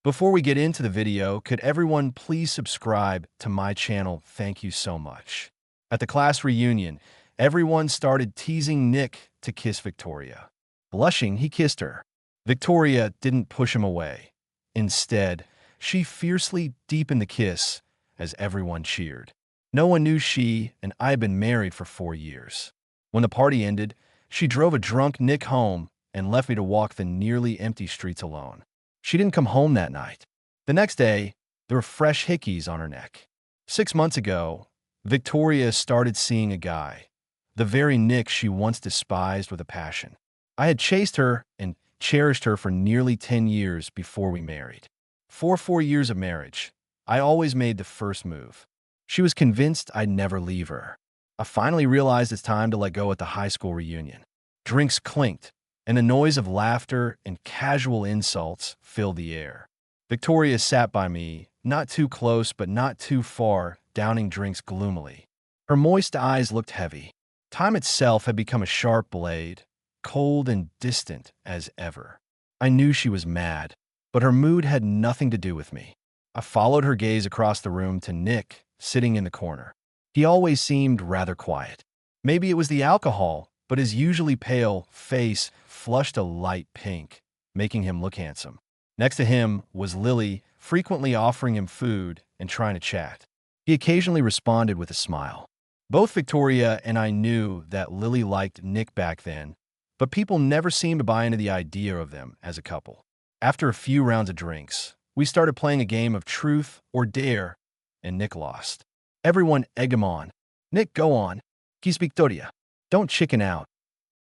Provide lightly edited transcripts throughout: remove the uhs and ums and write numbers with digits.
Before we get into the video, could everyone please subscribe to my channel? Thank you so much. At the class reunion, everyone started teasing Nick to kiss Victoria. Blushing, he kissed her. Victoria didn't push him away. Instead, she fiercely deepened the kiss as everyone cheered. No one knew she and I had been married for 4 years. When the party ended, she drove a drunk Nick home and left me to walk the nearly empty streets alone. She didn't come home that night. The next day, there were fresh hickeys on her neck. 6 months ago, Victoria started seeing a guy, the very Nick she once despised with a passion. I had chased her and cherished her for nearly 10 years before we married. For 4 years of marriage, I always made the first move. She was convinced I'd never leave her. I finally realized it's time to let go at the high school reunion. Drinks clinked, and the noise of laughter and casual insults filled the air. Victoria sat by me, not too close but not too far, downing drinks gloomily. Her moist eyes looked heavy. Time itself had become a sharp blade, cold and distant as ever. I knew she was mad, but her mood had nothing to do with me. I followed her gaze across the room to Nick, sitting in the corner. He always seemed rather quiet. Maybe it was the alcohol, but his usually pale face flushed a light pink, making him look handsome. Next to him was Lily, frequently offering him food and trying to chat. He occasionally responded with a smile. Both Victoria and I knew that Lily liked Nick back then, but people never seemed to buy into the idea of them as a couple. After a few rounds of drinks, we started playing a game of truth or dare, and Nick lost. Everyone egged him on. "Nick, go on. Kiss Victoria. Don't chicken out."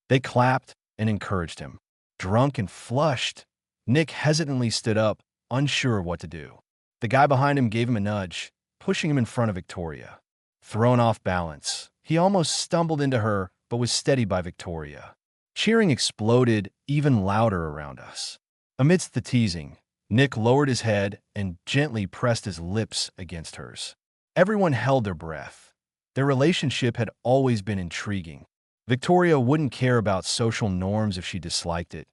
They clapped and encouraged him. Drunk and flushed, Nick hesitantly stood up, unsure of what to do. The guy behind him gave him a nudge, pushing him in front of Victoria. Thrown off balance, he almost stumbled into her, but was steadied by Victoria. Cheering exploded even louder around us. Amidst the teasing, Nick lowered his head and gently pressed his lips against hers. Everyone held their breath. Their relationship had always been intriguing. Victoria wouldn't care about social norms if she disliked it,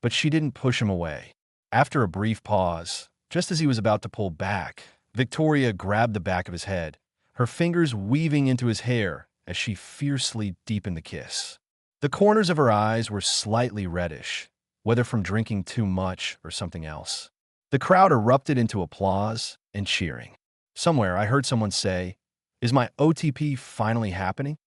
but she didn't push him away. After a brief pause, just as he was about to pull back, Victoria grabbed the back of his head, her fingers weaving into his hair as she fiercely deepened the kiss. The corners of her eyes were slightly reddish, whether from drinking too much or something else. The crowd erupted into applause and cheering. Somewhere I heard someone say, "Is my OTP finally happening?"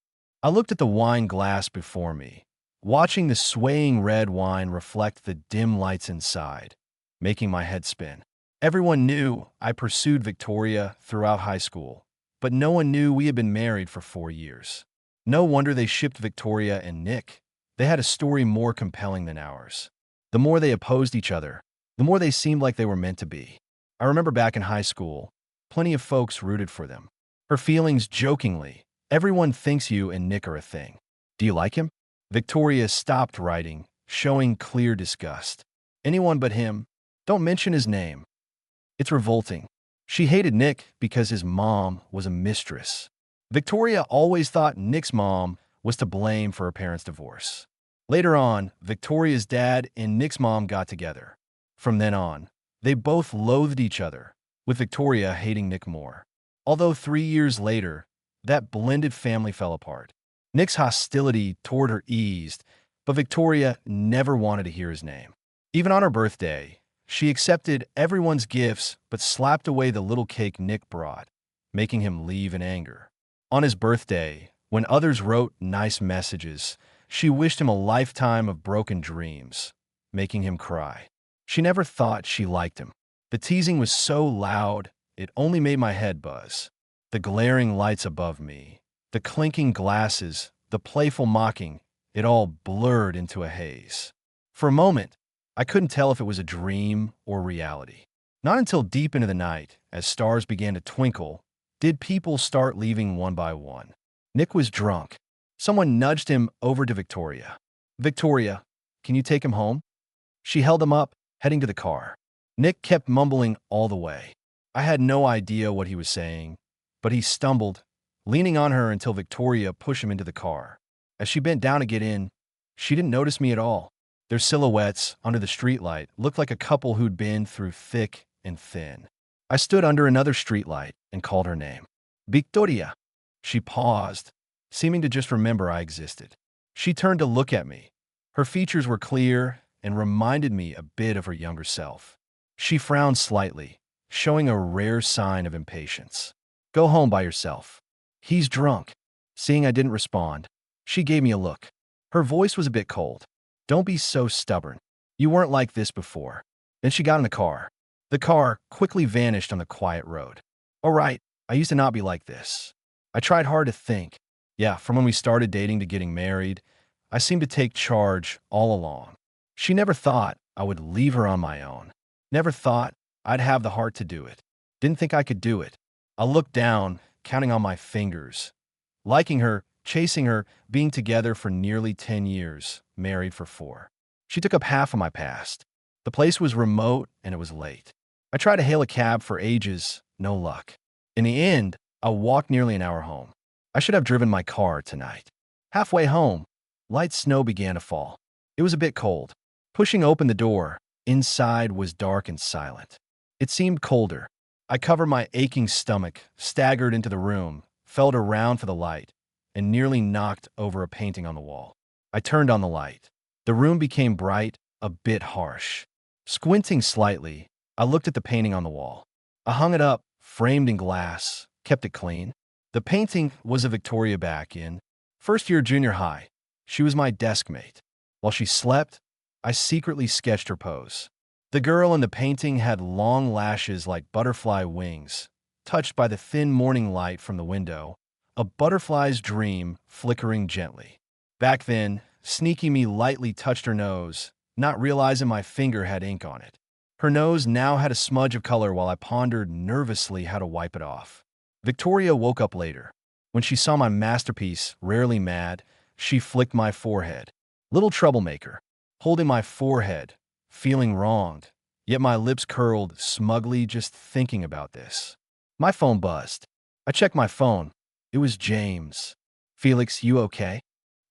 I looked at the wine glass before me, watching the swaying red wine reflect the dim lights inside, making my head spin. Everyone knew I pursued Victoria throughout high school, but no one knew we had been married for 4 years. No wonder they shipped Victoria and Nick. They had a story more compelling than ours. The more they opposed each other, the more they seemed like they were meant to be. I remember back in high school, plenty of folks rooted for them. Her feelings jokingly, "Everyone thinks you and Nick are a thing. Do you like him?" Victoria stopped writing, showing clear disgust. "Anyone but him. Don't mention his name." It's revolting. She hated Nick because his mom was a mistress. Victoria always thought Nick's mom was to blame for her parents' divorce. Later on, Victoria's dad and Nick's mom got together. From then on, they both loathed each other, with Victoria hating Nick more. Although 3 years later, that blended family fell apart. Nick's hostility toward her eased, but Victoria never wanted to hear his name. Even on her birthday, she accepted everyone's gifts but slapped away the little cake Nick brought, making him leave in anger. On his birthday, when others wrote nice messages, she wished him a lifetime of broken dreams, making him cry. She never thought she liked him. The teasing was so loud, it only made my head buzz. The glaring lights above me, the clinking glasses, the playful mocking, it all blurred into a haze. For a moment, I couldn't tell if it was a dream or reality. Not until deep into the night, as stars began to twinkle, did people start leaving one by one. Nick was drunk. Someone nudged him over to Victoria. "Victoria, can you take him home?" She held him up, heading to the car. Nick kept mumbling all the way. I had no idea what he was saying, but he stumbled, leaning on her until Victoria pushed him into the car. As she bent down to get in, she didn't notice me at all. Their silhouettes under the streetlight looked like a couple who'd been through thick and thin. I stood under another streetlight and called her name. Victoria. She paused, seeming to just remember I existed. She turned to look at me. Her features were clear and reminded me a bit of her younger self. She frowned slightly, showing a rare sign of impatience. Go home by yourself. He's drunk. Seeing I didn't respond, she gave me a look. Her voice was a bit cold. Don't be so stubborn. You weren't like this before. Then she got in the car. The car quickly vanished on the quiet road. All right, I used to not be like this. I tried hard to think. Yeah, from when we started dating to getting married, I seemed to take charge all along. She never thought I would leave her on my own. Never thought I'd have the heart to do it. Didn't think I could do it. I looked down, counting on my fingers. Liking her, chasing her, being together for nearly 10 years, married for 4. She took up half of my past. The place was remote and it was late. I tried to hail a cab for ages, no luck. In the end, I walked nearly an hour home. I should have driven my car tonight. Halfway home, light snow began to fall. It was a bit cold. Pushing open the door, inside was dark and silent. It seemed colder. I covered my aching stomach, staggered into the room, felt around for the light, and nearly knocked over a painting on the wall. I turned on the light. The room became bright, a bit harsh. Squinting slightly, I looked at the painting on the wall. I hung it up, framed in glass, kept it clean. The painting was of Victoria back in first year junior high. She was my desk mate. While she slept, I secretly sketched her pose. The girl in the painting had long lashes like butterfly wings, touched by the thin morning light from the window, a butterfly's dream flickering gently. Back then, sneaky me lightly touched her nose, not realizing my finger had ink on it. Her nose now had a smudge of color while I pondered nervously how to wipe it off. Victoria woke up later. When she saw my masterpiece, rarely mad, she flicked my forehead. Little troublemaker, holding my forehead, feeling wronged, yet my lips curled smugly just thinking about this. My phone buzzed. I checked my phone. It was James. Felix, you okay?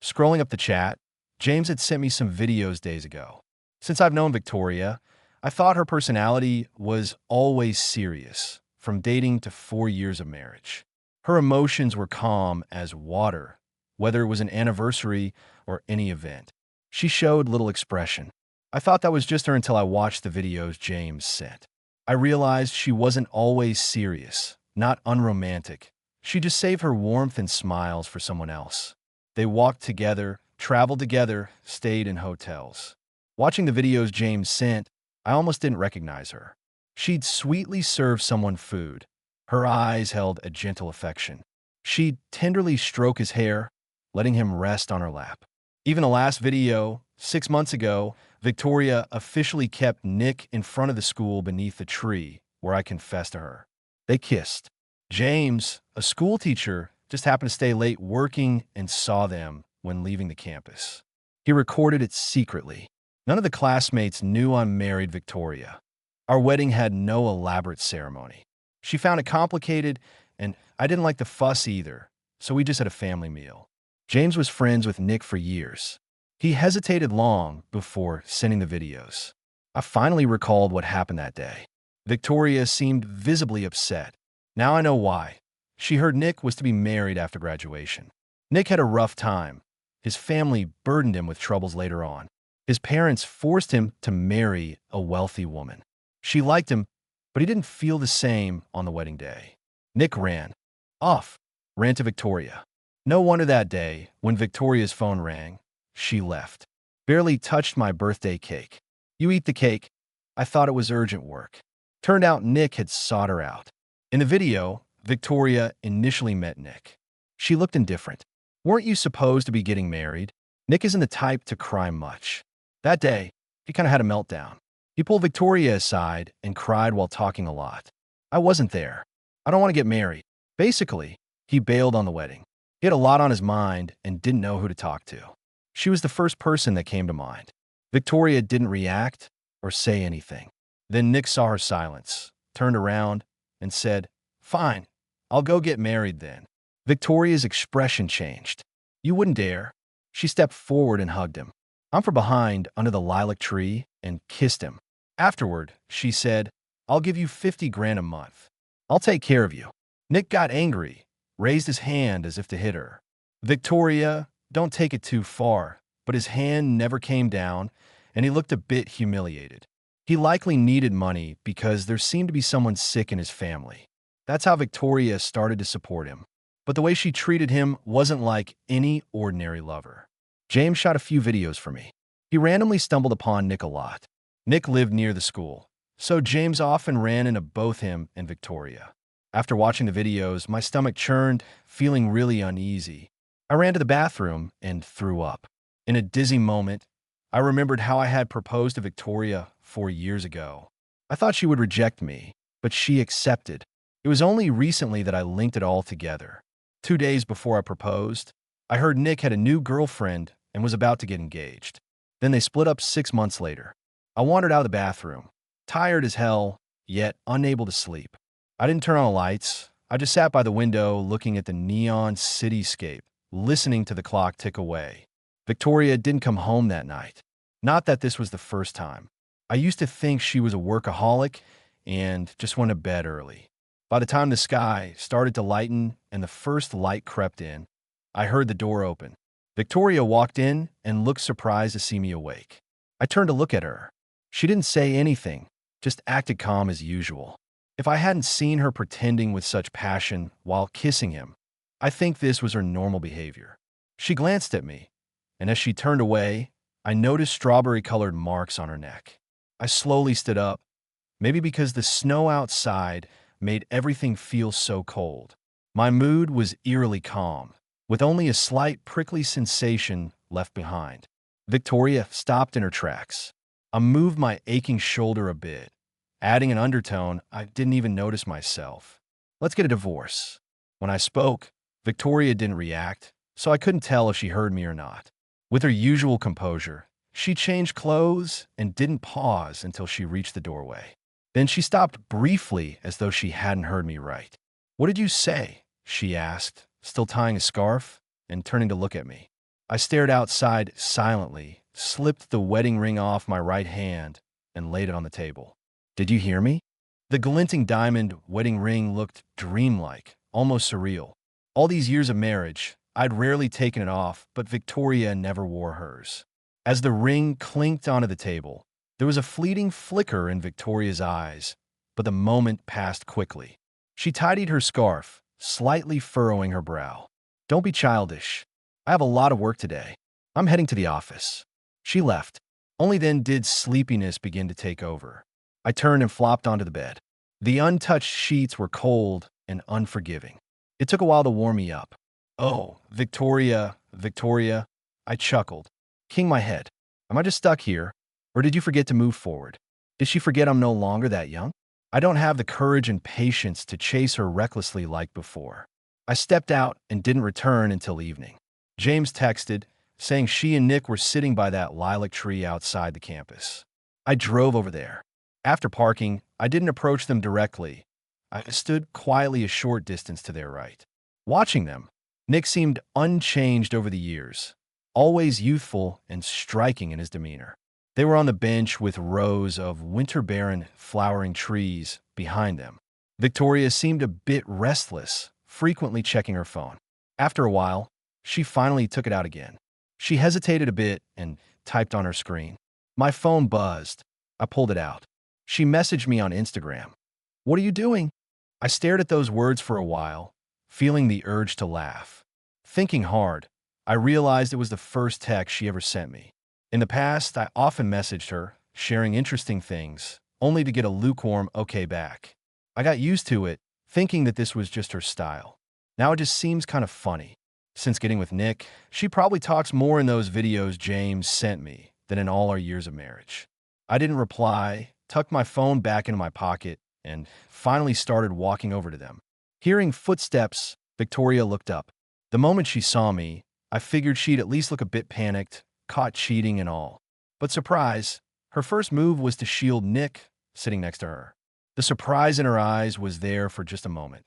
Scrolling up the chat, James had sent me some videos days ago. Since I've known Victoria, I thought her personality was always serious, from dating to 4 years of marriage. Her emotions were calm as water, whether it was an anniversary or any event. She showed little expression. I thought that was just her until I watched the videos James sent. I realized she wasn't always serious, not unromantic. She just saved her warmth and smiles for someone else. They walked together, traveled together, stayed in hotels. Watching the videos James sent, I almost didn't recognize her. She'd sweetly serve someone food. Her eyes held a gentle affection. She'd tenderly stroke his hair, letting him rest on her lap. Even the last video, 6 months ago, Victoria officially kept Nick in front of the school beneath the tree where I confessed to her. They kissed. James, a school teacher, just happened to stay late working and saw them when leaving the campus. He recorded it secretly. None of the classmates knew I married Victoria. Our wedding had no elaborate ceremony. She found it complicated, and I didn't like the fuss either, so we just had a family meal. James was friends with Nick for years. He hesitated long before sending the videos. I finally recalled what happened that day. Victoria seemed visibly upset. Now I know why. She heard Nick was to be married after graduation. Nick had a rough time. His family burdened him with troubles later on. His parents forced him to marry a wealthy woman. She liked him, but he didn't feel the same on the wedding day. Nick ran to Victoria. No wonder that day, when Victoria's phone rang, she left. Barely touched my birthday cake. You eat the cake. I thought it was urgent work. Turned out Nick had sought her out. In the video, Victoria initially met Nick. She looked indifferent. Weren't you supposed to be getting married? Nick isn't the type to cry much. That day, he kind of had a meltdown. He pulled Victoria aside and cried while talking a lot. I wasn't there. I don't want to get married. Basically, he bailed on the wedding. He had a lot on his mind and didn't know who to talk to. She was the first person that came to mind. Victoria didn't react or say anything. Then Nick saw her silence, turned around, and said, "Fine, I'll go get married then." Victoria's expression changed. "You wouldn't dare." She stepped forward and hugged him. I'm from behind under the lilac tree and kissed him. Afterward, she said, I'll give you 50 grand a month. I'll take care of you. Nick got angry, raised his hand as if to hit her. Victoria, don't take it too far, but his hand never came down, and he looked a bit humiliated. He likely needed money because there seemed to be someone sick in his family. That's how Victoria started to support him. But the way she treated him wasn't like any ordinary lover. James shot a few videos for me. He randomly stumbled upon Nick a lot. Nick lived near the school, so James often ran into both him and Victoria. After watching the videos, my stomach churned, feeling really uneasy. I ran to the bathroom and threw up. In a dizzy moment, I remembered how I had proposed to Victoria 4 years ago. I thought she would reject me, but she accepted. It was only recently that I linked it all together. 2 days before I proposed, I heard Nick had a new girlfriend and was about to get engaged. Then they split up 6 months later. I wandered out of the bathroom, tired as hell, yet unable to sleep. I didn't turn on the lights. I just sat by the window looking at the neon cityscape, listening to the clock tick away. Victoria didn't come home that night. Not that this was the first time. I used to think she was a workaholic and just went to bed early. By the time the sky started to lighten and the first light crept in, I heard the door open. Victoria walked in and looked surprised to see me awake. I turned to look at her. She didn't say anything, just acted calm as usual. If I hadn't seen her pretending with such passion while kissing him, I think this was her normal behavior. She glanced at me, and as she turned away, I noticed strawberry-colored marks on her neck. I slowly stood up, maybe because the snow outside made everything feel so cold. My mood was eerily calm, with only a slight prickly sensation left behind. Victoria stopped in her tracks. I moved my aching shoulder a bit, adding an undertone I didn't even notice myself. Let's get a divorce. When I spoke, Victoria didn't react, so I couldn't tell if she heard me or not. With her usual composure, she changed clothes and didn't pause until she reached the doorway. Then she stopped briefly as though she hadn't heard me right. "What did you say?" she asked, still tying a scarf and turning to look at me. I stared outside silently, slipped the wedding ring off my right hand, and laid it on the table. "Did you hear me?" The glinting diamond wedding ring looked dreamlike, almost surreal. All these years of marriage, I'd rarely taken it off, but Victoria never wore hers. As the ring clinked onto the table, there was a fleeting flicker in Victoria's eyes, but the moment passed quickly. She tidied her scarf, slightly furrowing her brow. "Don't be childish. I have a lot of work today. I'm heading to the office." She left. Only then did sleepiness begin to take over. I turned and flopped onto the bed. The untouched sheets were cold and unforgiving. It took a while to warm me up. "Oh, Victoria, Victoria," I chuckled, kicking my head. "Am I just stuck here? Or did you forget to move forward? Did she forget I'm no longer that young? I don't have the courage and patience to chase her recklessly like before." I stepped out and didn't return until evening. James texted, saying she and Nick were sitting by that lilac tree outside the campus. I drove over there. After parking, I didn't approach them directly. I stood quietly a short distance to their right. Watching them, Nick seemed unchanged over the years, always youthful and striking in his demeanor. They were on the bench with rows of winter-barren flowering trees behind them. Victoria seemed a bit restless, frequently checking her phone. After a while, she finally took it out again. She hesitated a bit and typed on her screen. My phone buzzed. I pulled it out. She messaged me on Instagram. "What are you doing?" I stared at those words for a while, feeling the urge to laugh. Thinking hard, I realized it was the first text she ever sent me. In the past, I often messaged her, sharing interesting things, only to get a lukewarm okay back. I got used to it, thinking that this was just her style. Now it just seems kind of funny. Since getting with Nick, she probably talks more in those videos James sent me than in all our years of marriage. I didn't reply, tucked my phone back into my pocket, and finally started walking over to them. Hearing footsteps, Victoria looked up. The moment she saw me, I figured she'd at least look a bit panicked, caught cheating and all. But surprise, her first move was to shield Nick, sitting next to her. The surprise in her eyes was there for just a moment.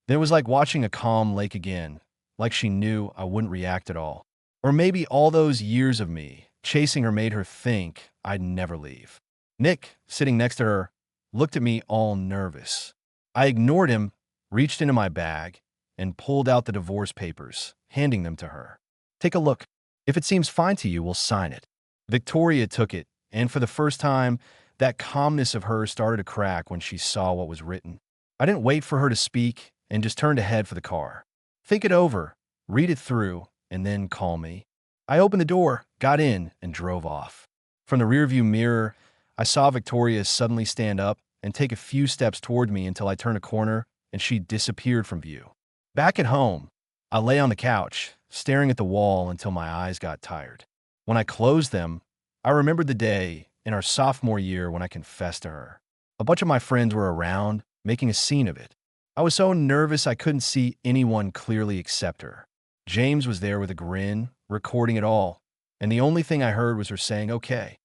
Then it was like watching a calm lake again, like she knew I wouldn't react at all. Or maybe all those years of me chasing her made her think I'd never leave. Nick, sitting next to her, looked at me all nervous. I ignored him, reached into my bag, and pulled out the divorce papers, handing them to her. Take a look. If it seems fine to you, we'll sign it. Victoria took it, and for the first time, that calmness of hers started to crack when she saw what was written. I didn't wait for her to speak and just turned to head for the car. Think it over, read it through, and then call me. I opened the door, got in, and drove off. From the rearview mirror, I saw Victoria suddenly stand up and take a few steps toward me until I turned a corner and she disappeared from view. Back at home, I lay on the couch, staring at the wall until my eyes got tired. When I closed them, I remembered the day in our sophomore year when I confessed to her. A bunch of my friends were around, making a scene of it. I was so nervous I couldn't see anyone clearly except her. James was there with a grin, recording it all, and the only thing I heard was her saying, "Okay."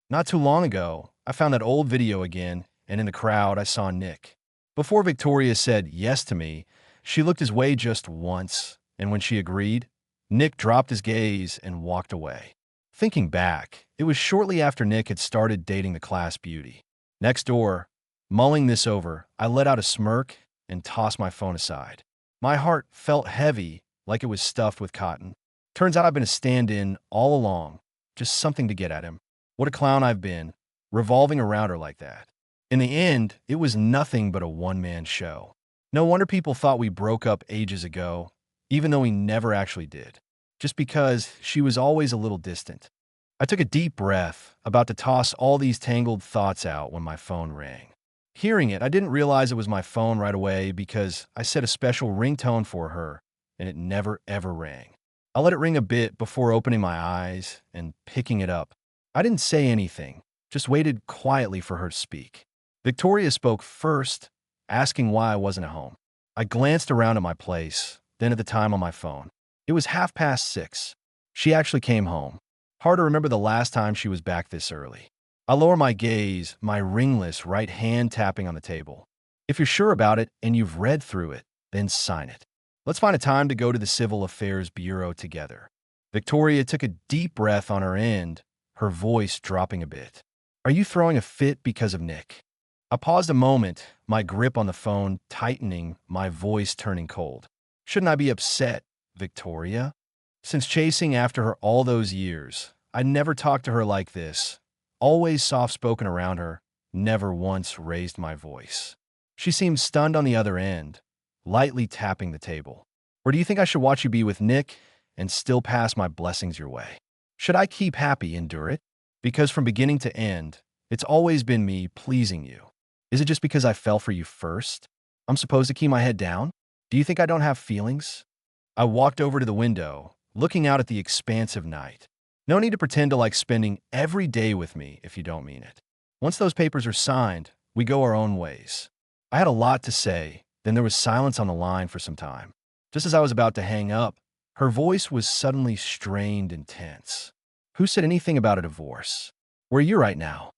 Not too long ago, I found that old video again, and in the crowd, I saw Nick. Before Victoria said yes to me, she looked his way just once, and when she agreed, Nick dropped his gaze and walked away. Thinking back, it was shortly after Nick had started dating the class beauty. Next door, mulling this over, I let out a smirk and tossed my phone aside. My heart felt heavy, like it was stuffed with cotton. Turns out I've been a stand-in all along, just something to get at him. What a clown I've been, revolving around her like that. In the end, it was nothing but a one-man show. No wonder people thought we broke up ages ago, even though we never actually did, just because she was always a little distant. I took a deep breath, about to toss all these tangled thoughts out when my phone rang. Hearing it, I didn't realize it was my phone right away because I set a special ringtone for her, and it never ever rang. I let it ring a bit before opening my eyes and picking it up. I didn't say anything, just waited quietly for her to speak. Victoria spoke first, asking why I wasn't at home. I glanced around at my place, then at the time on my phone. It was 6:30. She actually came home. Hard to remember the last time she was back this early. I lower my gaze, my ringless right hand tapping on the table. If you're sure about it and you've read through it, then sign it. Let's find a time to go to the Civil Affairs Bureau together. Victoria took a deep breath on her end, her voice dropping a bit. Are you throwing a fit because of Nick? I paused a moment, my grip on the phone tightening, my voice turning cold. Shouldn't I be upset, Victoria? Since chasing after her all those years, I never talked to her like this. Always soft-spoken around her, never once raised my voice. She seemed stunned on the other end, lightly tapping the table. Or do you think I should watch you be with Nick and still pass my blessings your way? Should I keep happy, endure it? Because from beginning to end, it's always been me pleasing you. Is it just because I fell for you first? I'm supposed to keep my head down? Do you think I don't have feelings? I walked over to the window, looking out at the expansive night. No need to pretend to like spending every day with me if you don't mean it. Once those papers are signed, we go our own ways. I had a lot to say, then there was silence on the line for some time. Just as I was about to hang up, her voice was suddenly strained and tense. Who said anything about a divorce? Where are you right now?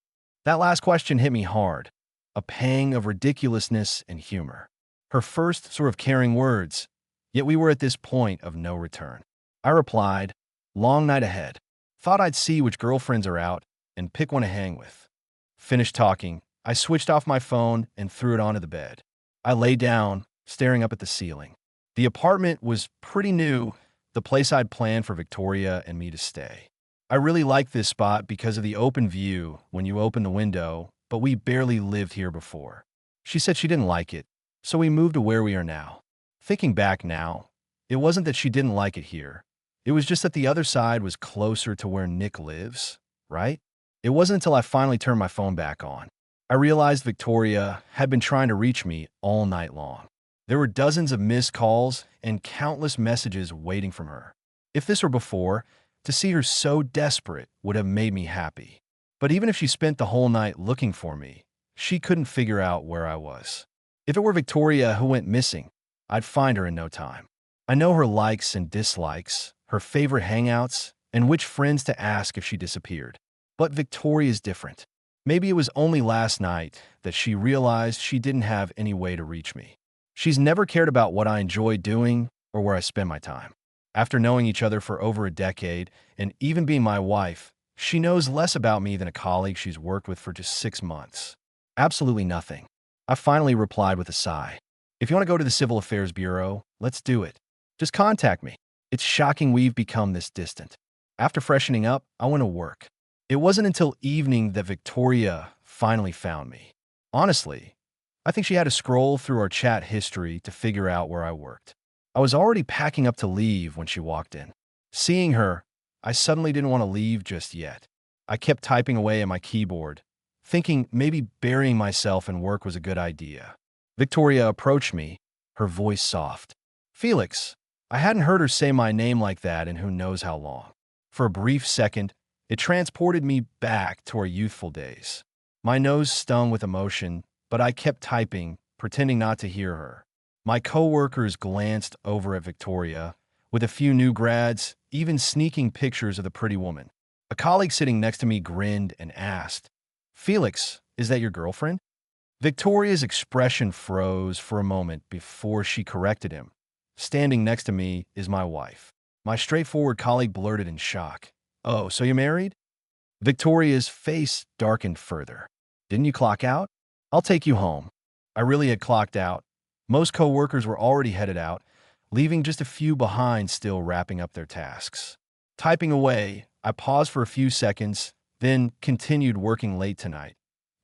That last question hit me hard, a pang of ridiculousness and humor. Her first sort of caring words, yet we were at this point of no return. I replied, long night ahead. Thought I'd see which girlfriends are out and pick one to hang with. Finished talking, I switched off my phone and threw it onto the bed. I lay down, staring up at the ceiling. The apartment was pretty new, the place I'd planned for Victoria and me to stay. I really liked this spot because of the open view when you open the window, but we barely lived here before. She said she didn't like it, so we moved to where we are now. Thinking back now, it wasn't that she didn't like it here. It was just that the other side was closer to where Nick lives, right? It wasn't until I finally turned my phone back on. I realized Victoria had been trying to reach me all night long. There were dozens of missed calls and countless messages waiting from her. If this were before, to see her so desperate would have made me happy. But even if she spent the whole night looking for me, she couldn't figure out where I was. If it were Victoria who went missing, I'd find her in no time. I know her likes and dislikes, her favorite hangouts, and which friends to ask if she disappeared. But Victoria's different. Maybe it was only last night that she realized she didn't have any way to reach me. She's never cared about what I enjoy doing or where I spend my time. After knowing each other for over a decade and even being my wife, she knows less about me than a colleague she's worked with for just 6 months. Absolutely nothing. I finally replied with a sigh. If you want to go to the Civil Affairs Bureau, let's do it. Just contact me. It's shocking we've become this distant. After freshening up, I went to work. It wasn't until evening that Victoria finally found me. Honestly, I think she had to scroll through our chat history to figure out where I worked. I was already packing up to leave when she walked in. Seeing her, I suddenly didn't want to leave just yet. I kept typing away at my keyboard, thinking maybe burying myself in work was a good idea. Victoria approached me, her voice soft. Felix, I hadn't heard her say my name like that in who knows how long. For a brief second, it transported me back to our youthful days. My nose stung with emotion, but I kept typing, pretending not to hear her. My coworkers glanced over at Victoria, with a few new grads even sneaking pictures of the pretty woman. A colleague sitting next to me grinned and asked, Felix, is that your girlfriend? Victoria's expression froze for a moment before she corrected him. Standing next to me is my wife. My straightforward colleague blurted in shock. Oh, so you're married? Victoria's face darkened further. Didn't you clock out? I'll take you home. I really had clocked out. Most coworkers were already headed out, leaving just a few behind still wrapping up their tasks. Typing away, I paused for a few seconds, then continued working late tonight,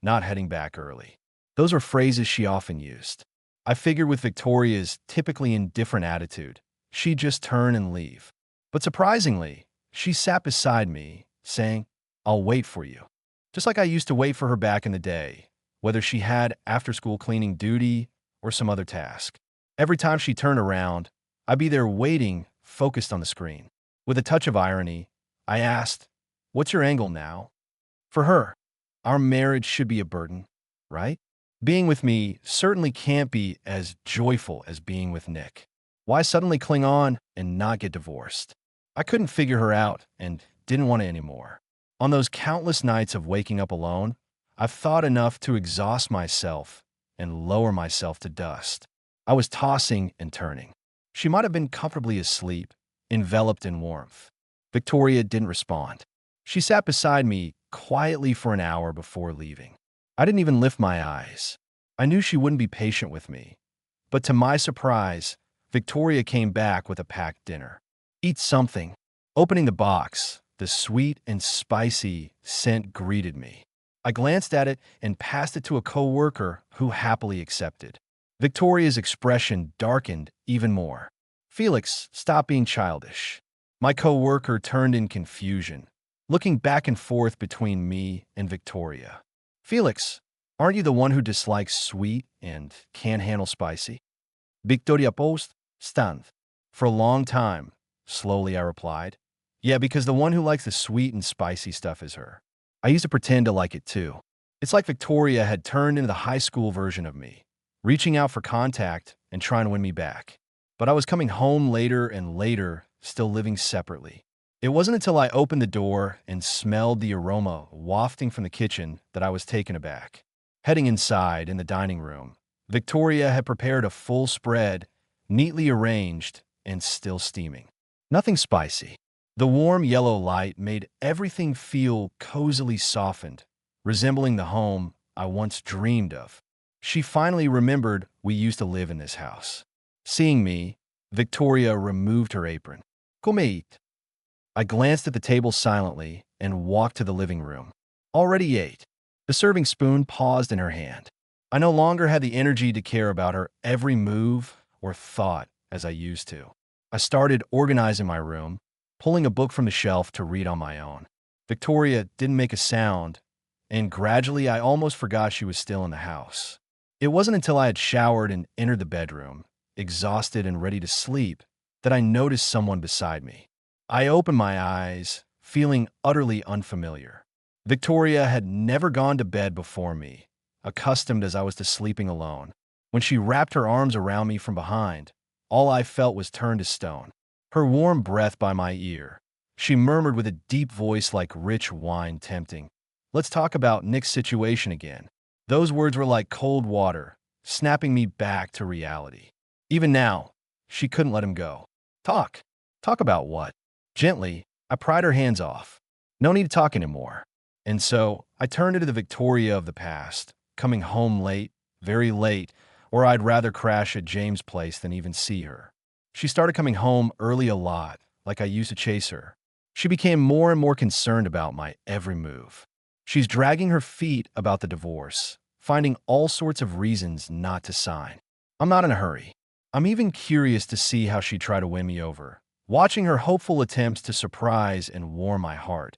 not heading back early. Those were phrases she often used. I figured with Victoria's typically indifferent attitude, she'd just turn and leave. But surprisingly, she sat beside me, saying, I'll wait for you. Just like I used to wait for her back in the day, whether she had after-school cleaning duty or some other task. Every time she turned around, I'd be there waiting, focused on the screen. With a touch of irony, I asked, what's your angle now? For her, our marriage should be a burden, right? Being with me certainly can't be as joyful as being with Nick. Why suddenly cling on and not get divorced? I couldn't figure her out and didn't want it anymore. On those countless nights of waking up alone, I've thought enough to exhaust myself and lower myself to dust. I was tossing and turning. She might have been comfortably asleep, enveloped in warmth. Victoria didn't respond. She sat beside me quietly for an hour before leaving. I didn't even lift my eyes. I knew she wouldn't be patient with me. But to my surprise, Victoria came back with a packed dinner. Eat something. Opening the box, the sweet and spicy scent greeted me. I glanced at it and passed it to a coworker who happily accepted. Victoria's expression darkened even more. Felix, stop being childish. My coworker turned in confusion, looking back and forth between me and Victoria. Felix, aren't you the one who dislikes sweet and can't handle spicy? Victoria post, stand. For a long time, slowly I replied. Yeah, because the one who likes the sweet and spicy stuff is her. I used to pretend to like it too. It's like Victoria had turned into the high school version of me, reaching out for contact and trying to win me back. But I was coming home later and later, still living separately. It wasn't until I opened the door and smelled the aroma wafting from the kitchen that I was taken aback. Heading inside in the dining room, Victoria had prepared a full spread, neatly arranged and still steaming. Nothing spicy. The warm yellow light made everything feel cozily softened, resembling the home I once dreamed of. She finally remembered we used to live in this house. Seeing me, Victoria removed her apron. Come eat. I glanced at the table silently and walked to the living room. Already ate. The serving spoon paused in her hand. I no longer had the energy to care about her every move or thought as I used to. I started organizing my room, pulling a book from the shelf to read on my own. Victoria didn't make a sound, and gradually I almost forgot she was still in the house. It wasn't until I had showered and entered the bedroom, exhausted and ready to sleep, that I noticed someone beside me. I opened my eyes, feeling utterly unfamiliar. Victoria had never gone to bed before me, accustomed as I was to sleeping alone. When she wrapped her arms around me from behind, all I felt was turned to stone. Her warm breath by my ear. She murmured with a deep voice like rich wine tempting, "Let's talk about Nick's situation again." Those words were like cold water, snapping me back to reality. Even now, she couldn't let him go. Talk. Talk about what? Gently, I pried her hands off. No need to talk anymore. And so, I turned into the Victoria of the past, coming home late, very late, or I'd rather crash at James' place than even see her. She started coming home early a lot, like I used to chase her. She became more and more concerned about my every move. She's dragging her feet about the divorce, finding all sorts of reasons not to sign. I'm not in a hurry. I'm even curious to see how she'd try to win me over, watching her hopeful attempts to surprise and warm my heart,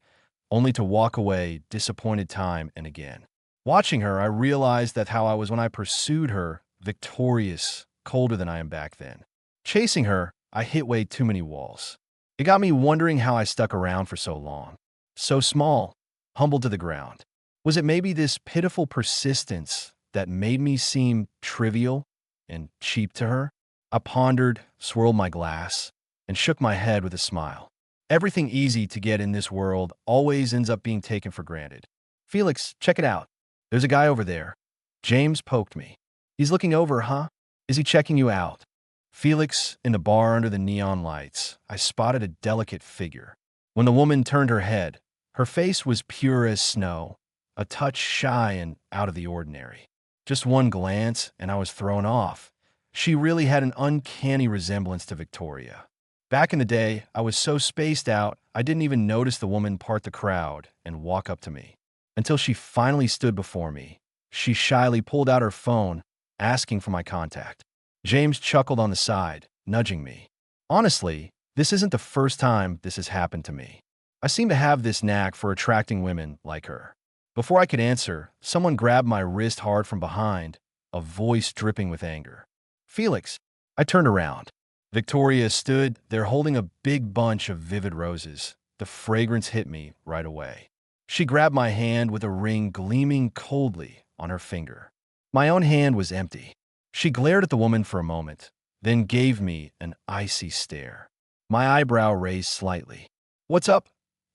only to walk away disappointed time and again. Watching her, I realized that how I was when I pursued her, victorious, colder than I am back then. Chasing her, I hit way too many walls. It got me wondering how I stuck around for so long. So small, humbled to the ground. Was it maybe this pitiful persistence that made me seem trivial and cheap to her? I pondered, swirled my glass, and shook my head with a smile. Everything easy to get in this world always ends up being taken for granted. Felix, check it out. There's a guy over there. James poked me. He's looking over, huh? Is he checking you out? Felix, in the bar under the neon lights, I spotted a delicate figure. When the woman turned her head, her face was pure as snow, a touch shy and out of the ordinary. Just one glance, and I was thrown off. She really had an uncanny resemblance to Victoria. Back in the day, I was so spaced out, I didn't even notice the woman part the crowd and walk up to me. Until she finally stood before me. She shyly pulled out her phone, asking for my contact. James chuckled on the side, nudging me. Honestly, this isn't the first time this has happened to me. I seem to have this knack for attracting women like her. Before I could answer, someone grabbed my wrist hard from behind, a voice dripping with anger. Felix. I turned around. Victoria stood there holding a big bunch of vivid roses. The fragrance hit me right away. She grabbed my hand with a ring gleaming coldly on her finger. My own hand was empty. She glared at the woman for a moment, then gave me an icy stare. My eyebrow raised slightly. What's up?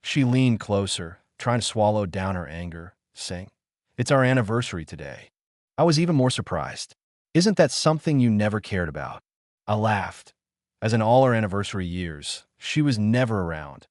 She leaned closer, trying to swallow down her anger, saying, It's our anniversary today. I was even more surprised. Isn't that something you never cared about? I laughed. As in all our anniversary years, she was never around,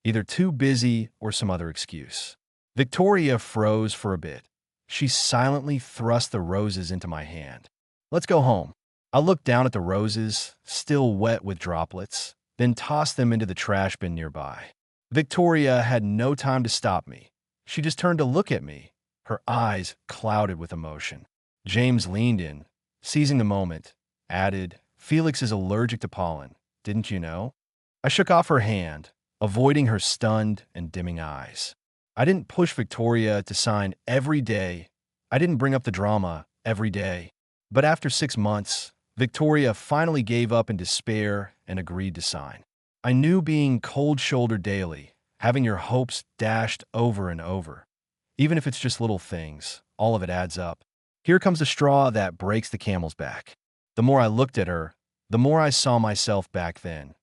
either too busy or some other excuse. Victoria froze for a bit. She silently thrust the roses into my hand. Let's go home. I looked down at the roses, still wet with droplets, then tossed them into the trash bin nearby. Victoria had no time to stop me. She just turned to look at me, her eyes clouded with emotion. James leaned in, seizing the moment, added, Felix is allergic to pollen, didn't you know? I shook off her hand, avoiding her stunned and dimming eyes. I didn't push Victoria to sign every day. I didn't bring up the drama every day. But after 6 months, Victoria finally gave up in despair and agreed to sign. I knew being cold-shouldered daily, having your hopes dashed over and over, even if it's just little things, all of it adds up. Here comes the straw that breaks the camel's back. The more I looked at her, the more I saw myself back then,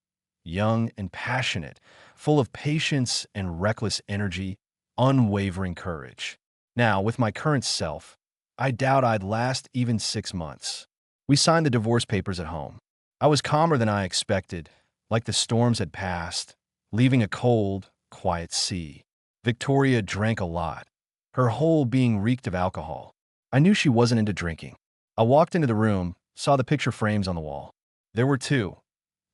young and passionate, full of patience and reckless energy, unwavering courage. Now, with my current self, I doubt I'd last even 6 months. We signed the divorce papers at home. I was calmer than I expected, like the storms had passed, leaving a cold, quiet sea. Victoria drank a lot, her whole being reeked of alcohol. I knew she wasn't into drinking. I walked into the room, saw the picture frames on the wall. There were 2.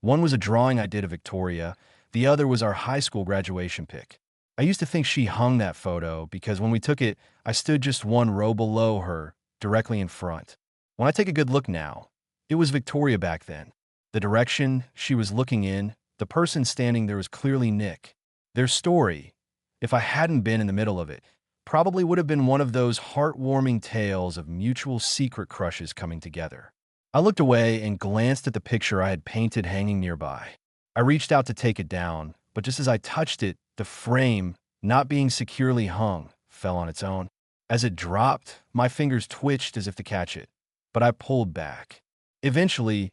One was a drawing I did of Victoria, the other was our high school graduation pic. I used to think she hung that photo because when we took it, I stood just one row below her, directly in front. When I take a good look now, it was Victoria back then. The direction she was looking in, the person standing there was clearly Nick. Their story, if I hadn't been in the middle of it, probably would have been one of those heartwarming tales of mutual secret crushes coming together. I looked away and glanced at the picture I had painted hanging nearby. I reached out to take it down, but just as I touched it, the frame, not being securely hung, fell on its own. As it dropped, my fingers twitched as if to catch it, but I pulled back. Eventually,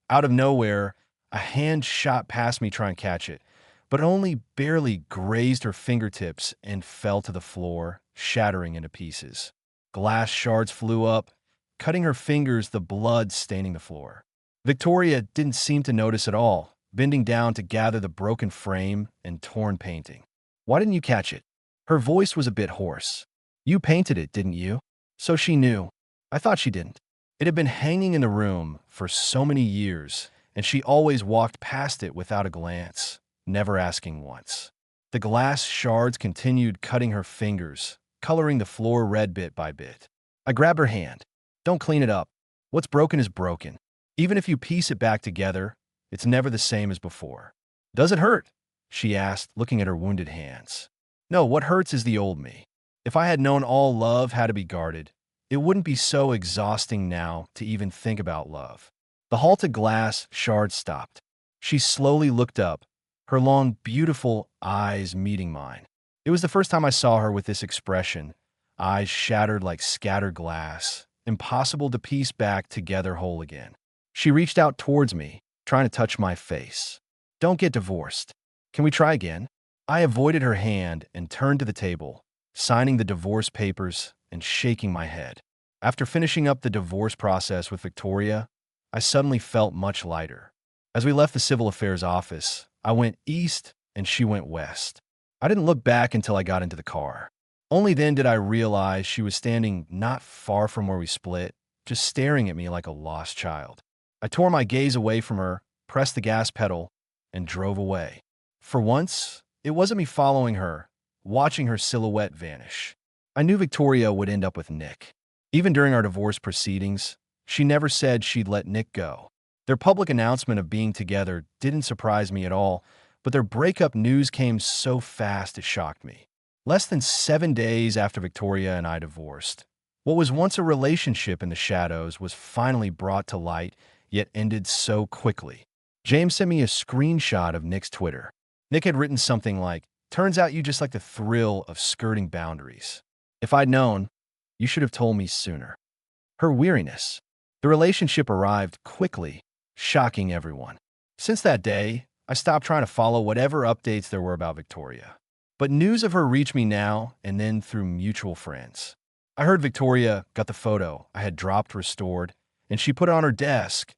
out of nowhere, a hand shot past me trying to catch it, but it only barely grazed her fingertips and fell to the floor, shattering into pieces. Glass shards flew up, cutting her fingers, the blood staining the floor. Victoria didn't seem to notice at all, bending down to gather the broken frame and torn painting. Why didn't you catch it? Her voice was a bit hoarse. You painted it, didn't you? So she knew. I thought she didn't. It had been hanging in the room for so many years, and she always walked past it without a glance, never asking once. The glass shards continued cutting her fingers, coloring the floor red bit by bit. I grabbed her hand. Don't clean it up. What's broken is broken. Even if you piece it back together, it's never the same as before. Does it hurt? She asked, looking at her wounded hands. No, what hurts is the old me. If I had known all love had to be guarded, it wouldn't be so exhausting now to even think about love. The halted glass shard stopped. She slowly looked up, her long, beautiful eyes meeting mine. It was the first time I saw her with this expression, eyes shattered like scattered glass, impossible to piece back together whole again. She reached out towards me, trying to touch my face. Don't get divorced. Can we try again? I avoided her hand and turned to the table, signing the divorce papers and shaking my head. After finishing up the divorce process with Victoria, I suddenly felt much lighter. As we left the civil affairs office, I went east and she went west. I didn't look back until I got into the car. Only then did I realize she was standing not far from where we split, just staring at me like a lost child. I tore my gaze away from her, pressed the gas pedal, and drove away. For once, it wasn't me following her, watching her silhouette vanish. I knew Victoria would end up with Nick. Even during our divorce proceedings, she never said she'd let Nick go. Their public announcement of being together didn't surprise me at all, but their breakup news came so fast it shocked me. Less than 7 days after Victoria and I divorced, what was once a relationship in the shadows was finally brought to light, yet ended so quickly. James sent me a screenshot of Nick's Twitter. Nick had written something like, "Turns out you just like the thrill of skirting boundaries. If I'd known, you should have told me sooner." Her weariness. The relationship arrived quickly, shocking everyone. Since that day, I stopped trying to follow whatever updates there were about Victoria. But news of her reached me now and then through mutual friends. I heard Victoria got the photo I had dropped restored, and she put it on her desk,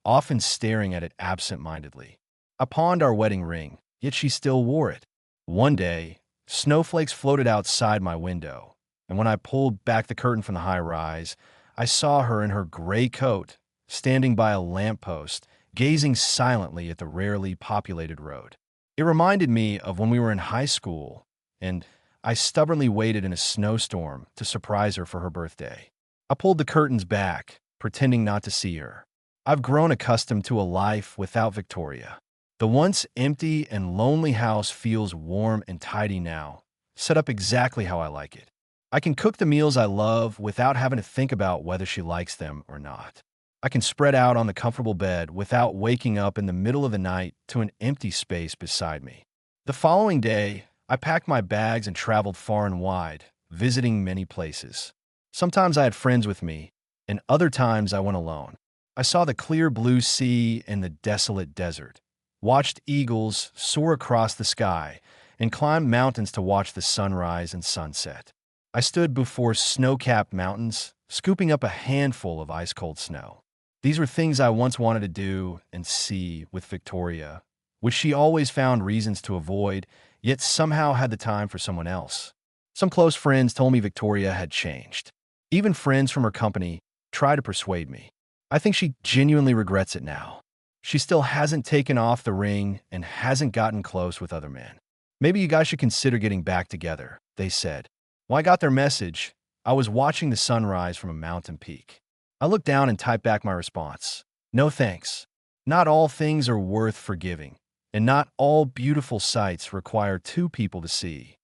often staring at it absent-mindedly. I pawned our wedding ring, yet she still wore it. One day, snowflakes floated outside my window, and when I pulled back the curtain from the high-rise, I saw her in her gray coat, standing by a lamppost, gazing silently at the rarely populated road. It reminded me of when we were in high school, and I stubbornly waited in a snowstorm to surprise her for her birthday. I pulled the curtains back, pretending not to see her. I've grown accustomed to a life without Victoria. The once empty and lonely house feels warm and tidy now, set up exactly how I like it. I can cook the meals I love without having to think about whether she likes them or not. I can spread out on the comfortable bed without waking up in the middle of the night to an empty space beside me. The following day, I packed my bags and traveled far and wide, visiting many places. Sometimes I had friends with me, and other times I went alone. I saw the clear blue sea and the desolate desert, watched eagles soar across the sky, and climbed mountains to watch the sunrise and sunset. I stood before snow-capped mountains, scooping up a handful of ice-cold snow. These were things I once wanted to do and see with Victoria, which she always found reasons to avoid, yet somehow had the time for someone else. Some close friends told me Victoria had changed. Even friends from her company tried to persuade me. I think she genuinely regrets it now. She still hasn't taken off the ring and hasn't gotten close with other men. "Maybe you guys should consider getting back together," they said. When I got their message, I was watching the sunrise from a mountain peak. I looked down and typed back my response. "No thanks. Not all things are worth forgiving, and not all beautiful sights require two people to see."